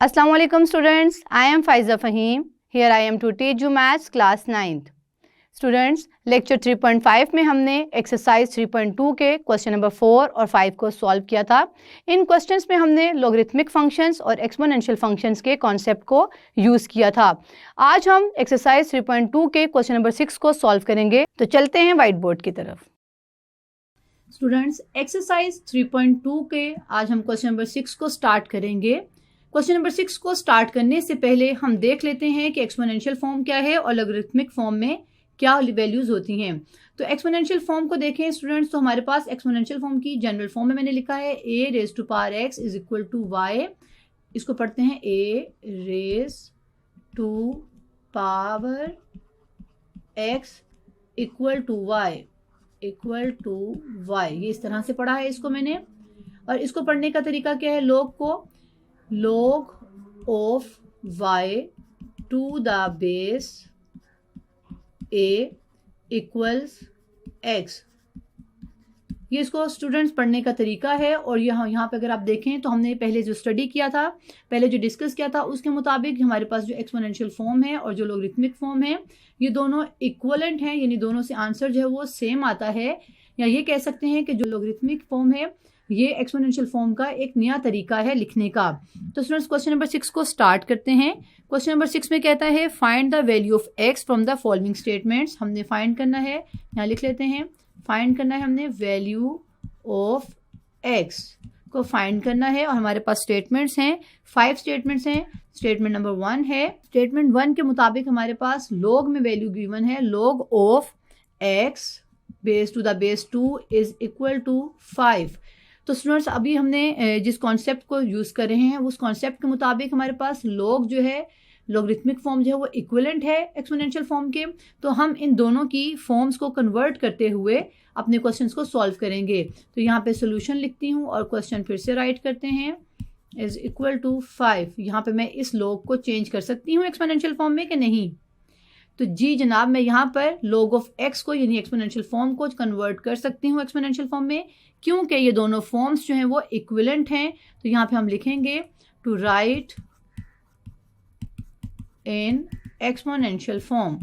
Assalamu alaikum students, I am Faiza Fahim. Here I am to teach you maths class 9th. Students lecture 3.5 में हमने exercise 3.2 के question number 4 और 5 को solve किया था। इन questions में हमने लॉगरिथमिक फंक्शंस और एक्सपोनेंशियल फंक्शंस के कॉन्सेप्ट को यूज़ किया था। आज हम एक्सरसाइज 3.2 के क्वेश्चन नंबर 6 को सॉल्व करेंगे। तो चलते हैं व्हाइट बोर्ड की तरफ। स्टूडेंट्स एक्सरसाइज 3.2 के आज हम क्वेश्चन नंबर 6 को स्टार्ट करेंगे। क्वेश्चन नंबर 6 को स्टार्ट करने से पहले हम देख लेते हैं कि एक्सपोनेंशियल फॉर्म क्या है और लॉगरिथमिक फॉर्म में क्या वैल्यूज होती हैं। तो एक्सपोनेंशियल फॉर्म को देखें स्टूडेंट्स, तो हमारे पास एक्सपोनेंशियल फॉर्म की जनरल फॉर्म में मैंने लिखा है a raise to power x is equal to y। इसको पढ़ते हैं a raise to power x equal to y equal to y। ये इस तरह से पढ़ा है इसको मैंने। और इसको पढ़ने का तरीका क्या है, log को log of y to the base a equals x। ये इसको स्टूडेंट्स पढ़ने का तरीका है। और यहाँ पे अगर आप देखें तो हमने पहले जो स्टडी किया था, पहले जो डिस्कस किया था, उसके मुताबिक हमारे पास जो एक्सपोनेंशियल फॉर्म है और जो लॉगरिथमिक फॉर्म है ये दोनों इक्वलेंट हैं, यानी दोनों से आंसर जो है वो सेम आता है। या ये कह सकते हैं कि जो लॉगरिथमिक फॉर्म है ये एक्सपोनेंशियल फॉर्म का एक नया तरीका है लिखने का। तो स्टूडेंट्स क्वेश्चन नंबर 6 को स्टार्ट करते हैं। क्वेश्चन नंबर 6 में कहता है find the value of x from the following statements. हमने फाइंड करना है, यहाँ लिख लेते हैं, फाइंड करना है हमने वैल्यू ऑफ x को फाइंड करना है। और हमारे पास स्टेटमेंट्स हैं, 5 स्टेटमेंट्स हैं। स्टेटमेंट नंबर 1 है, स्टेटमेंट 1 के मुताबिक हमारे पास log में वैल्यू गिवन है, log of x base to the base 2 is equal to 5। तो स्टूडेंट्स अभी हमने जिस कॉन्सेप्ट को यूज़ कर रहे हैं उस कॉन्सेप्ट के मुताबिक हमारे पास log जो है, लॉगरिथमिक फॉर्म जो है वो इक्विवेलेंट है एक्सपोनेंशियल फॉर्म के। तो हम इन दोनों की फॉर्म्स को कन्वर्ट करते हुए अपने क्वेश्चंस को सॉल्व करेंगे। तो यहाँ पे सोल्यूशन लिखती हूँ और क्वेश्चन फिर से राइट करते हैं, इज इक्वल टू 5। यहाँ पे मैं इस log को चेंज कर सकती हूँ एक्सपोनेंशियल फॉर्म में कि नहीं? तो जी जनाब, मैं यहाँ पर log ऑफ x को यानी एक्सपोनेंशियल फॉर्म को कन्वर्ट कर सकती हूँ एक्सपोनेंशियल फॉर्म में, क्योंकि ये दोनों फॉर्म्स जो हैं वो इक्विवेलेंट हैं। तो यहाँ पे हम लिखेंगे to write in exponential form.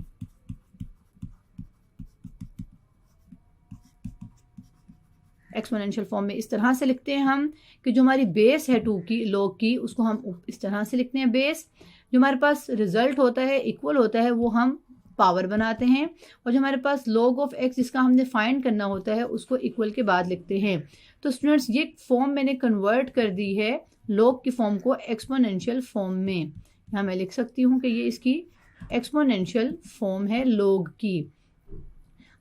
Exponential form में इस तरह से लिखते हैं हम कि जो हमारी बेस है 2 की log की, उसको हम इस तरह से लिखते हैं बेस। जो हमारे पास रिजल्ट होता है, इक्वल होता है, वो हम पावर बनाते हैं। और जो हमारे पास log ऑफ x जिसका हमने फाइंड करना होता है उसको इक्वल के बाद लिखते हैं। तो स्टूडेंट्स ये फॉर्म मैंने कन्वर्ट कर दी है log की फॉर्म को एक्सपोनेंशियल फॉर्म में। यहाँ मैं लिख सकती हूँ कि ये इसकी एक्सपोनेंशियल फॉर्म है log की।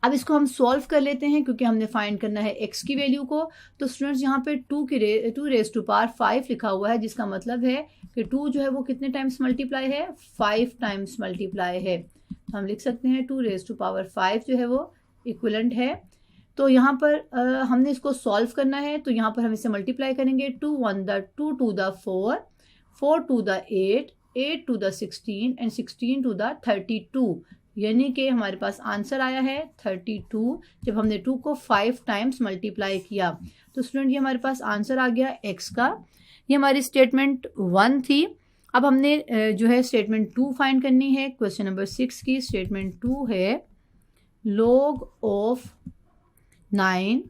अब इसको हम सॉल्व कर लेते हैं क्योंकि हमने फाइंड करना है x की वैल्यू को। तो स्टूडेंट्स यहाँ पे 2 रेज टू पावर 5 लिखा हुआ है, जिसका मतलब है कि 2 जो है वो कितने टाइम्स मल्टीप्लाई है, 5 टाइम्स मल्टीप्लाई है। तो हम लिख सकते हैं 2 रेज टू पावर 5 जो है वो इक्विवेलेंट है। तो यहाँ पर हमने इसको सॉल्व करना है, तो यहाँ पर हम इसे मल्टीप्लाई करेंगे। 2 1 the 2 to the 4, 4 to the 8, 8 to the 16 and 16 to the 32, यानी कि हमारे पास आंसर आया है 32 जब हमने 2 को 5 टाइम्स मल्टीप्लाई किया। तो स्टूडेंट ये हमारे पास आंसर आ गया x का। ये हमारी स्टेटमेंट 1 थी। अब हमने जो है स्टेटमेंट 2 फाइंड करनी है। क्वेश्चन नंबर 6 की स्टेटमेंट 2 है log of 9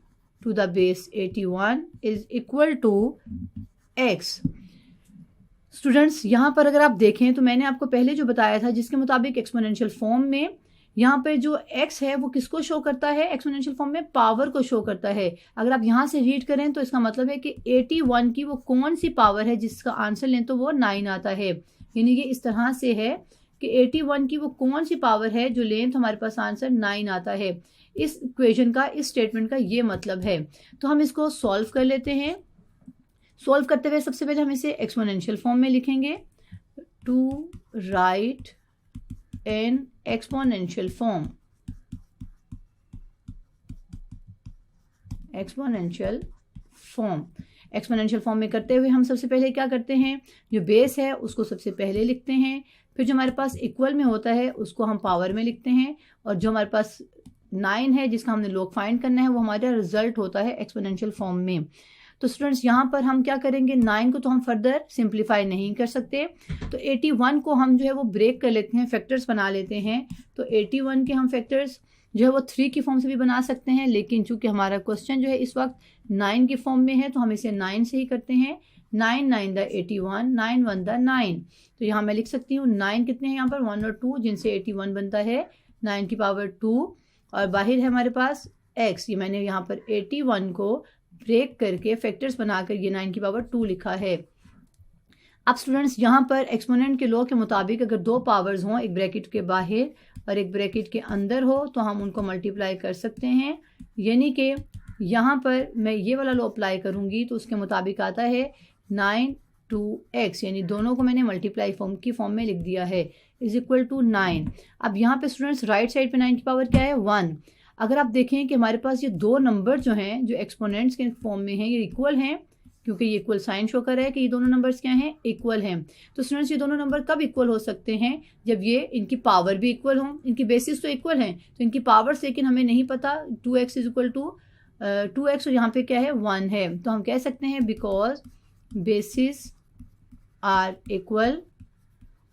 to the base 81 is equal to x। Students यहाँ पर अगर आप देखें तो मैंने आपको पहले जो बताया था जिसके मुताबिक एक्सपोनेंशियल फॉर्म में यहाँ पे जो x है वो किसको शो करता है, एक्सपोनेंशियल फॉर्म में पावर को शो करता है। अगर आप यहाँ से रीड करें तो इसका मतलब है कि 81 की वो कौन सी पावर है जिसका आंसर लें तो वो 9 आता है। यानी ये इस तरह से है कि 81 की वो कौन सी पावर है जो लें तो हमारे पास आंसर 9 आता है। इस इक्वेशन का, इस स्टेटमेंट का ये मतलब है। तो हम इसको सॉल्व कर लेते हैं। सॉल्व करते हुए सबसे पहले हम इसे एक्सपोनेंशियल फॉर्म में लिखेंगे, to write in exponential form. Exponential form, exponential form में करते हुए हम सबसे पहले क्या करते हैं, जो बेस है उसको सबसे पहले लिखते हैं, फिर जो हमारे पास इक्वल में होता है उसको हम पावर में लिखते हैं, और जो हमारे पास 9 है जिसका हमने log फाइंड करना है वो हमारा रिजल्ट होता है एक्सपोनेंशियल फॉर्म में। तो स्टूडेंट्स यहाँ पर हम क्या करेंगे, 9 को तो हम फर्दर सिंप्लीफाई नहीं कर सकते, तो 81 को हम जो है वो ब्रेक कर लेते हैं, फैक्टर्स बना लेते हैं। तो 81 के हम फैक्टर्स जो है वो 3 की फॉर्म से भी बना सकते हैं, लेकिन चूंकि हमारा क्वेश्चन जो है इस वक्त 9 की फॉर्म में है तो हम इसे 9 से ही करते हैं। 9 9 द 81, 9 1 द 9। तो यहाँ मैं लिख सकती हूँ 9 कितने हैं यहाँ पर 1 और 2, जिनसे 81 बनता है 9 की पावर 2, और बाहर है हमारे पास x। ये मैंने यहाँ पर 81 को ब्रेक करके फैक्टर्स बनाकर ये 9 की पावर 2 लिखा है। अब स्टूडेंट्स यहाँ पर एक्सपोनेंट के लॉ के मुताबिक अगर दो पावर्स हों, एक ब्रैकेट के बाहर और एक ब्रैकेट के अंदर हो, तो हम उनको मल्टीप्लाई कर सकते हैं। यानी कि यहाँ पर मैं ये वाला लॉ अप्लाई करूँगी तो उसके मुताबिक आता है 9 2x, यानी दोनों को मैंने मल्टीप्लाई फॉर्म की फॉर्म में लिख दिया है, इज इक्वल टू 9। अब यहाँ पे स्टूडेंट्स राइट साइड पे 9 की पावर क्या है 1। अगर आप देखें कि हमारे पास ये दो नंबर जो हैं जो एक्सपोनेंट्स के फॉर्म में हैं ये इक्वल हैं, क्योंकि ये इक्वल साइन शो कर रहा है कि ये दोनों नंबर्स क्या हैं, इक्वल हैं। तो स्टूडेंट्स ये दोनों नंबर कब इक्वल हो सकते हैं, जब ये इनकी पावर भी इक्वल हो। इनकी बेसिस तो इक्वल हैं, तो इनकी पावर्स लेकिन हमें नहीं पता। 2x is equal to 2x और यहाँ पे क्या है 1 है, तो हम कह सकते हैं बिकॉज बेसिस आर इक्वल।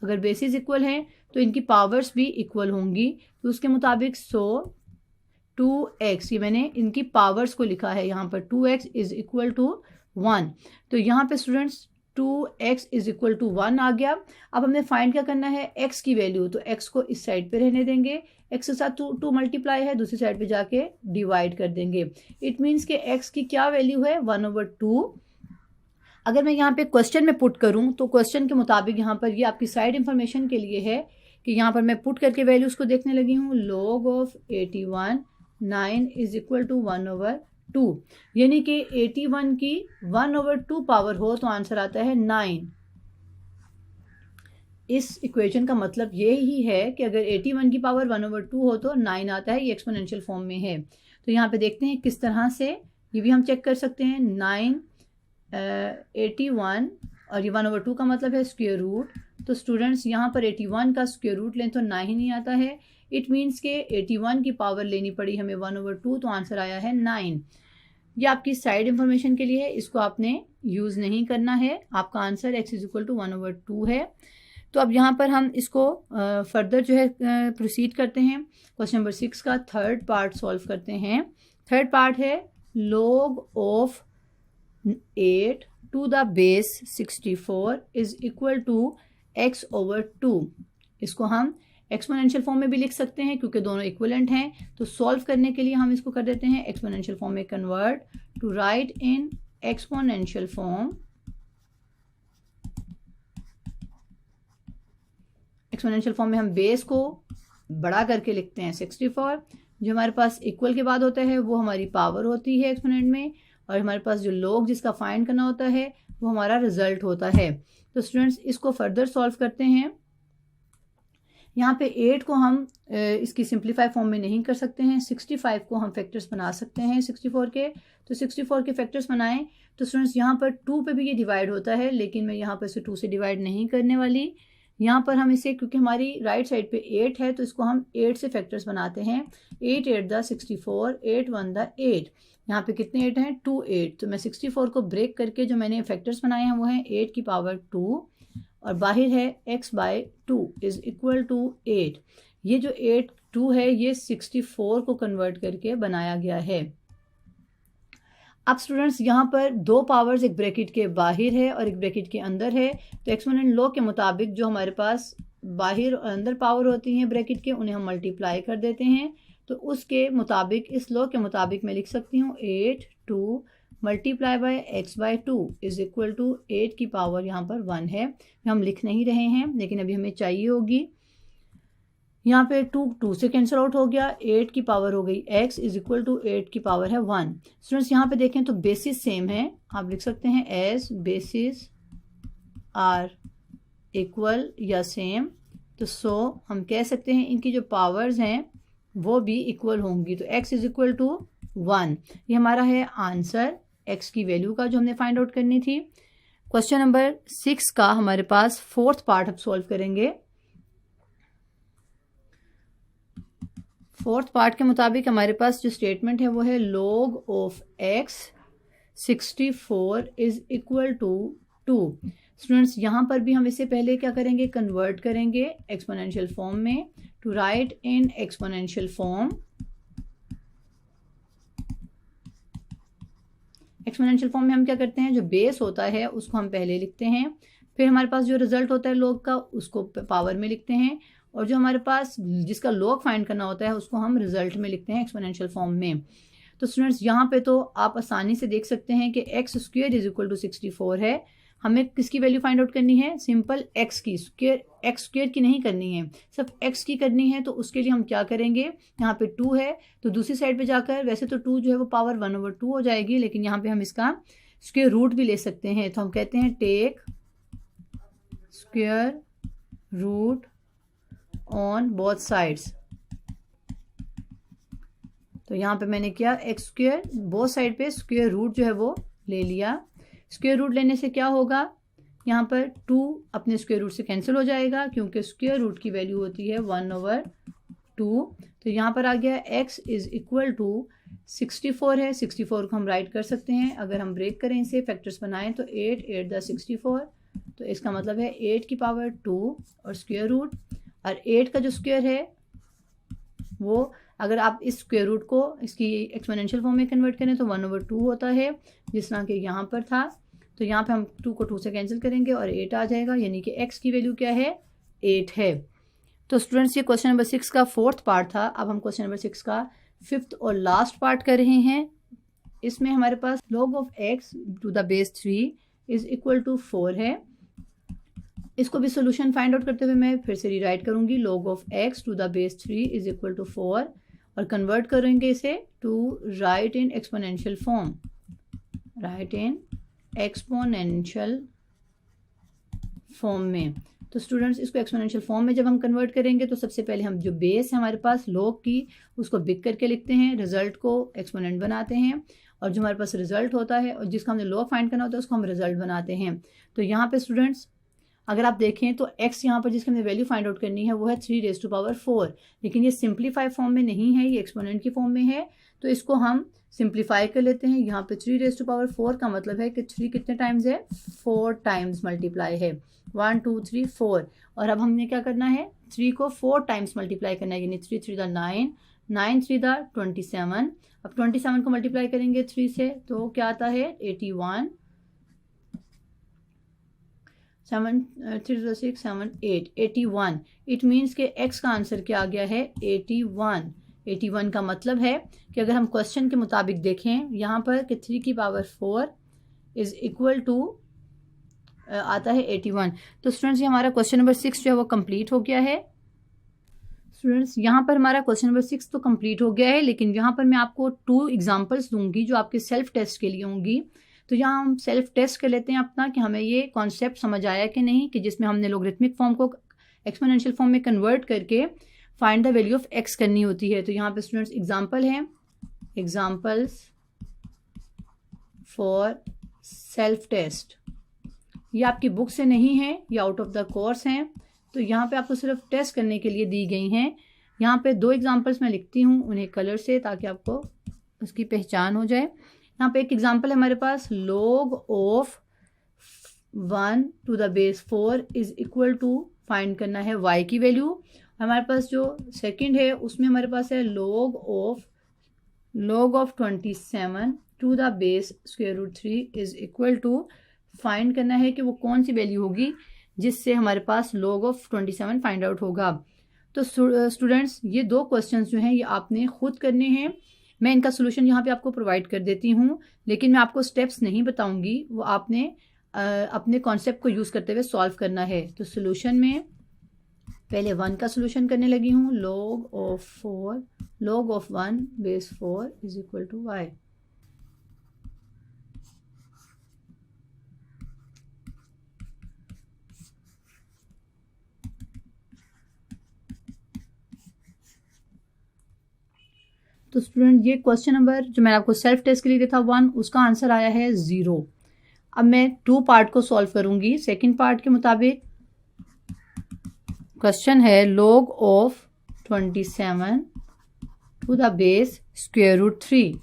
अगर बेसिस इक्वल हैं तो इनकी पावर्स भी इक्वल होंगी, तो उसके मुताबिक 2x, ये मैंने इनकी पावर्स को लिखा है यहाँ पर 2x इज इक्वल टू 1। तो यहाँ पे students 2x is equal to 1 आ गया। अब हमें फाइंड क्या करना है, x की वैल्यू। तो x को इस साइड पे रहने देंगे, x के साथ 2 मल्टीप्लाई है, दूसरी साइड पे जाके डिवाइड कर देंगे। इट मीन्स के x की क्या वैल्यू है 1/2। अगर मैं यहाँ पे क्वेश्चन में पुट करूँ तो क्वेश्चन के मुताबिक यहाँ पर ये आपकी साइड इंफॉर्मेशन के लिए है कि यहाँ पर मैं पुट करके वैल्यूज को देखने लगी हूँ। log of 81 9 is equal to 1/2, यानी कि 81 की 1/2 पावर हो तो आंसर आता है 9। इस इक्वेशन का मतलब ये ही है कि अगर 81 की पावर 1/2 हो तो 9 आता है, ये एक्सपोनेंशियल फॉर्म में है। तो यहाँ पे देखते हैं किस तरह से, ये भी हम चेक कर सकते हैं। 9 81 और ये 1/2 का मतलब है स्क्वायर रूट। तो स्टूडेंट्स यहाँ पर 81 का स्क्वायर रूट लें तो 9 ही नहीं आता है। इट मीन्स के 81 की पावर लेनी पड़ी हमें 1/2, तो आंसर आया है 9। ये आपकी साइड इंफॉर्मेशन के लिए है, इसको आपने यूज़ नहीं करना है। आपका answer x is equal to 1/2 है। तो अब यहाँ पर हम इसको फर्दर जो है प्रोसीड करते हैं। क्वेश्चन नंबर 6 का थर्ड पार्ट सॉल्व करते हैं। थर्ड पार्ट है log of 8 to the base 64 is equal to x/2। इसको हम एक्सपोनेंशियल फॉर्म में भी लिख सकते हैं क्योंकि दोनों इक्विवेलेंट हैं। तो सॉल्व करने के लिए हम इसको कर देते हैं एक्सपोनेंशियल फॉर्म में convert, to write in exponential form. Exponential form में हम बेस को बड़ा करके लिखते हैं 64। जो हमारे पास इक्वल के बाद होता है वो हमारी पावर होती है एक्सपोनेंट में, और हमारे पास जो log जिसका फाइंड करना होता है वो हमारा रिजल्ट होता है। तो स्टूडेंट्स इसको फर्दर सॉल्व करते हैं। यहाँ पे 8 को हम इसकी सिंप्लीफाई फॉर्म में नहीं कर सकते हैं। 65 को हम फैक्टर्स बना सकते हैं 64 के। तो 64 के फैक्टर्स बनाएं तो स्टूडेंट्स यहाँ पर 2 पे भी ये डिवाइड होता है, लेकिन मैं यहाँ पर इसे 2 से डिवाइड नहीं करने वाली। यहाँ पर हम इसे, क्योंकि हमारी राइट साइड पे 8 है तो इसको हम 8 से फैक्टर्स बनाते हैं। 8 8 द 64, 8 1 द 8। यहाँ पे कितने 8 हैं 2 8। तो मैं 64 को ब्रेक करके जो मैंने फैक्टर्स बनाए हैं वो हैं 8 की पावर 2 और बाहर है x/2 इज इक्वल टू 8। ये जो 8 2 है ये 64 को कन्वर्ट करके बनाया गया है। अब स्टूडेंट्स यहाँ पर दो पावर्स एक ब्रैकेट के बाहर है और एक ब्रैकेट के अंदर है। तो एक्सपोनेंट लॉ के मुताबिक जो हमारे पास बाहर और अंदर पावर होती हैं ब्रैकेट के, उन्हें हम मल्टीप्लाई कर देते हैं। तो उसके मुताबिक, इस लॉ के मुताबिक मैं लिख सकती हूँ 8 2 multiply by x/2 is equal to 8 की पावर यहाँ पर 1 है। हम लिख नहीं रहे हैं लेकिन अभी हमें चाहिए होगी। यहाँ पे 2 से कैंसिल आउट हो गया, 8 की पावर हो गई x इज इक्वल टू 8 की पावर है 1। स्टूडेंट्स यहाँ पे देखें तो बेसिस सेम है, आप लिख सकते हैं एज बेसिस आर इक्वल या सेम। तो हम कह सकते हैं इनकी जो पावर्स हैं वो भी इक्वल होंगी। तो x इज इक्वल टू 1, ये हमारा है आंसर x की वैल्यू का जो हमने फाइंड आउट करनी थी। क्वेश्चन नंबर 6 का हमारे पास फोर्थ पार्ट हम सॉल्व करेंगे। फोर्थ पार्ट के मुताबिक हमारे पास जो स्टेटमेंट है वो है log of x 64 is equal to 2। Students यहाँ पर भी हम इससे पहले क्या करेंगे, कन्वर्ट करेंगे एक्सपोनेंशियल फॉर्म में। To write in exponential form, exponential form में हम क्या करते हैं, जो बेस होता है उसको हम पहले लिखते हैं, फिर हमारे पास जो रिजल्ट होता है लॉग का उसको पावर में लिखते हैं, और जो हमारे पास जिसका लॉग फाइंड करना होता है उसको हम रिजल्ट में लिखते हैं एक्सपोनेंशियल फॉर्म में। तो स्टूडेंट्स यहाँ पे तो आप आसानी से देख सकते हैं कि x square is equal to 64 है। हमें किसकी वैल्यू फाइंड आउट करनी है, सिंपल एक्स की, एक्स स्क्वेयर की नहीं करनी है, सिर्फ एक्स की करनी है। तो उसके लिए हम क्या करेंगे, यहाँ पे 2 है तो दूसरी साइड पे जाकर, वैसे तो 2 जो है वो पावर 1/2 हो जाएगी, लेकिन यहाँ पे हम इसका स्क्वेयर रूट भी ले सकते हैं। तो हम कहते हैं take square root on both sides. तो यहाँ पे मैंने किया एक्स स्क्वेयर, बोथ साइड पे स्क्वेयर रूट जो है वो ले लिया। स्क्वेयर रूट लेने से क्या होगा, यहाँ पर 2 अपने स्क्वेयर रूट से कैंसिल हो जाएगा, क्योंकि स्क्वेयर रूट की वैल्यू होती है 1/2। तो यहाँ पर आ गया x इज इक्वल टू 64 है। 64 को हम राइट कर सकते हैं, अगर हम ब्रेक करें इसे, फैक्टर्स बनाएं तो 8 8 × 64, तो इसका मतलब है 8 की पावर 2 और स्क्वेयर रूट, और 8 का जो स्क्वेयर है वो अगर आप इस स्क्वेयर रूट को इसकी एक्सपोनेंशियल फॉर्म में कन्वर्ट करें तो 1/2 होता है, जिस तरह के यहाँ पर था। तो यहाँ पे हम 2 को 2 से कैंसिल करेंगे और 8 आ जाएगा, यानी कि x की वैल्यू क्या है, 8 है। तो स्टूडेंट्स ये क्वेश्चन नंबर 6 का 4th पार्ट था। अब हम क्वेश्चन नंबर 6 का 5th और लास्ट पार्ट कर रहे हैं। इसमें हमारे पास log of x to the base 3 is equal to 4 है। इसको भी सोल्यूशन फाइंड आउट करते हुए मैं फिर से रीराइट करूंगी, log of x to the base 3 is equal to 4, और कन्वर्ट करेंगे इसे to write in exponential form, write in exponential form में। तो स्टूडेंट्स इसको एक्सपोनेंशियल फॉर्म में जब हम कन्वर्ट करेंगे तो सबसे पहले हम जो बेस है हमारे पास लॉग की उसको बिग करके लिखते हैं, रिजल्ट को एक्सपोनेंट बनाते हैं, और जो हमारे पास रिजल्ट होता है और जिसका हमने लॉग फाइंड करना होता है उसको हम रिजल्ट बनाते हैं। तो यहाँ पे स्टूडेंट्स अगर आप देखें तो x यहाँ पर जिसकी हमने वैल्यू फाइंड आउट करनी है वो है 3⁴, लेकिन ये सिंप्लीफाई फॉर्म में नहीं है, ये एक्सपोनेंट की फॉर्म में है। तो इसको हम सिंप्लीफाई कर लेते हैं। यहाँ पे 3⁴ का मतलब है कि 3 कितने टाइम्स है, 4 टाइम्स मल्टीप्लाई है, 1 2 3 4। और अब हमने क्या करना है, 3 को 4 टाइम्स मल्टीप्लाई करना है, यानी 3 3 9, 9 3 27। अब 27 को मल्टीप्लाई करेंगे 3 से तो क्या आता है, 81, 7 3 6 7 8 81। इट मीन्स के x का आंसर क्या आ गया है, 81। 81 का मतलब है कि अगर हम क्वेश्चन के मुताबिक देखें यहाँ पर कि 3 की पावर 4 इज इक्वल टू आता है 81। तो स्टूडेंट्स ये हमारा क्वेश्चन नंबर 6 जो है वो कंप्लीट हो गया है। स्टूडेंट्स यहाँ पर हमारा क्वेश्चन नंबर 6 तो कंप्लीट हो गया है, लेकिन यहाँ पर मैं आपको 2 एग्जाम्पल्स दूंगी जो आपके सेल्फ टेस्ट के लिए होंगी। तो यहाँ हम सेल्फ टेस्ट कर लेते हैं अपना कि हमें ये कॉन्सेप्ट समझ आया कि नहीं, कि जिसमें हमने लॉगरिथमिक फॉर्म को एक्सपोनेंशियल फॉर्म में कन्वर्ट करके find the value of x करनी होती है। तो यहाँ पे स्टूडेंट्स एग्जाम्पल हैं, एग्जाम्पल्स फॉर सेल्फ टेस्ट। ये आपकी बुक से नहीं है, ये आउट ऑफ द कोर्स हैं। तो यहाँ पे आपको सिर्फ टेस्ट करने के लिए दी गई हैं। यहाँ पे 2 एग्जाम्पल्स मैं लिखती हूँ उन्हें कलर से, ताकि आपको उसकी पहचान हो जाए। यहाँ पे एक एग्जाम्पल है हमारे पास, log of 1 to the base 4 is equal to, find करना है y की वैल्यू। हमारे पास जो सेकंड है उसमें हमारे पास है log of 27 to the base √3 is equal to, find करना है कि वो कौन सी वैल्यू होगी जिससे हमारे पास log of 27 फाइंड आउट होगा। तो स्टूडेंट्स ये 2 क्वेश्चंस जो हैं ये आपने खुद करने हैं। मैं इनका सोल्यूशन यहाँ पे आपको प्रोवाइड कर देती हूँ, लेकिन मैं आपको स्टेप्स नहीं बताऊंगी, वो आपने अपने कॉन्सेप्ट को यूज़ करते हुए सॉल्व करना है। तो सोल्यूशन में पहले 1 का सोल्यूशन करने लगी हूँ, log of 1 base 4 is equal to y। तो स्टूडेंट ये क्वेश्चन नंबर जो मैंने आपको सेल्फ टेस्ट के लिए दिया था 1, उसका आंसर आया है 0। अब मैं 2 पार्ट को सॉल्व करूंगी। सेकंड पार्ट के मुताबिक क्वेश्चन है log of 27 to the base √3।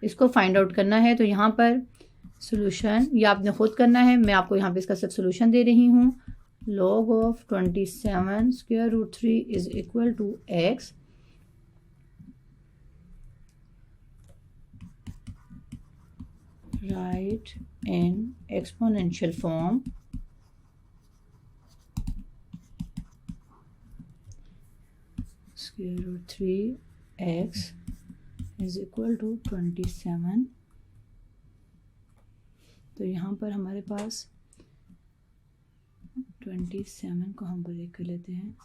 इसको फाइंड आउट करना है। तो यहाँ पर सोल्यूशन ये आपने खुद करना है, मैं आपको यहाँ पे इसका सिर्फ सोल्यूशन दे रही हूँ। log of 27 square root 3 is equal to x write in exponential form square root 3x is equal to 27। तो यहाँ पर हमारे पास 27 को हम ब्रेक कर लेते हैं।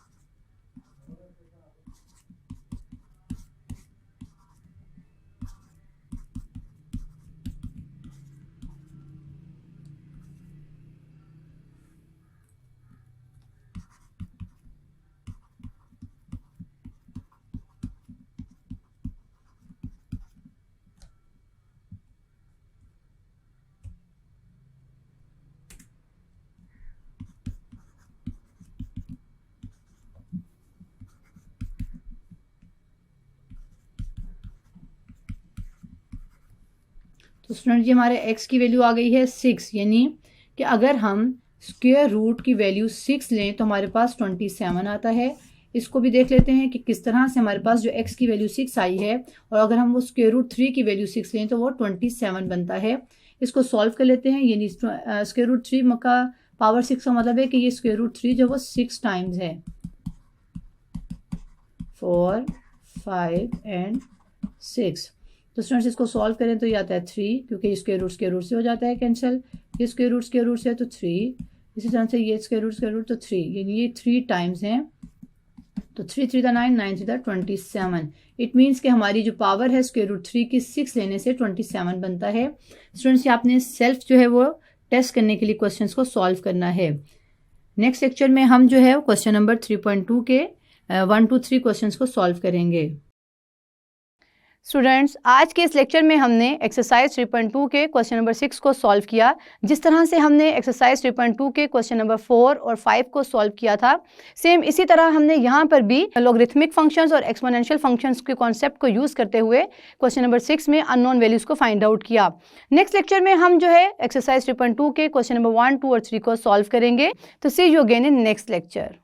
तो स्टूडेंट जी हमारे x की वैल्यू आ गई है 6, यानी कि अगर हम स्क्वायर रूट की वैल्यू 6 लें तो हमारे पास 27 आता है। इसको भी देख लेते हैं कि किस तरह से हमारे पास जो x की वैल्यू 6 आई है और अगर हम वो स्क्वायर रूट 3 की वैल्यू 6 लें तो वो 27 बनता है। इसको सॉल्व कर लेते हैं, यानी स्क्वायर रूट 3 का पावर 6 का मतलब है कि ये स्क्वायर रूट 3 जो वो 6 टाइम्स है, 4, 5 एंड 6। तो स्टूडेंट्स इसको सॉल्व करें तो ये आता है 3, क्योंकि स्क्वायर रूट से हो जाता है कैंसिल। ये स्क्वायर रूट से तो 3, इसी तरह से ये स्क्वायर रूट तो 3, यानी ये 3 टाइम्स हैं। तो 3 3 9, 9 3 27। इट मीन्स कि हमारी जो पावर है स्क्वायर रूट 3 की 6 लेने से 27 बनता है। स्टूडेंट्स ये आपने सेल्फ जो है वो टेस्ट करने के लिए क्वेश्चंस को सॉल्व करना है। नेक्स्ट लेक्चर में हम जो है क्वेश्चन नंबर 3.2 के 1 to 3 क्वेश्चंस को सॉल्व करेंगे। स्टूडेंट्स आज के इस लेक्चर में हमने एक्सरसाइज 3.2 के क्वेश्चन नंबर 6 को सॉल्व किया। जिस तरह से हमने एक्सरसाइज 3.2 के क्वेश्चन नंबर 4 और 5 को सॉल्व किया था, सेम इसी तरह हमने यहाँ पर भी लॉगरिथमिक फंक्शंस और एक्सपोनेंशियल फंक्शंस के कॉन्सेप्ट को यूज़ करते हुए क्वेश्चन नंबर 6 में अननोन वैल्यूज़ को फाइंड आउट किया। नेक्स्ट लेक्चर में हम जो है एक्सरसाइज 3.2 के क्वेश्चन नंबर 1, 2 और 3 को सॉल्व करेंगे। तो see you again in next lecture.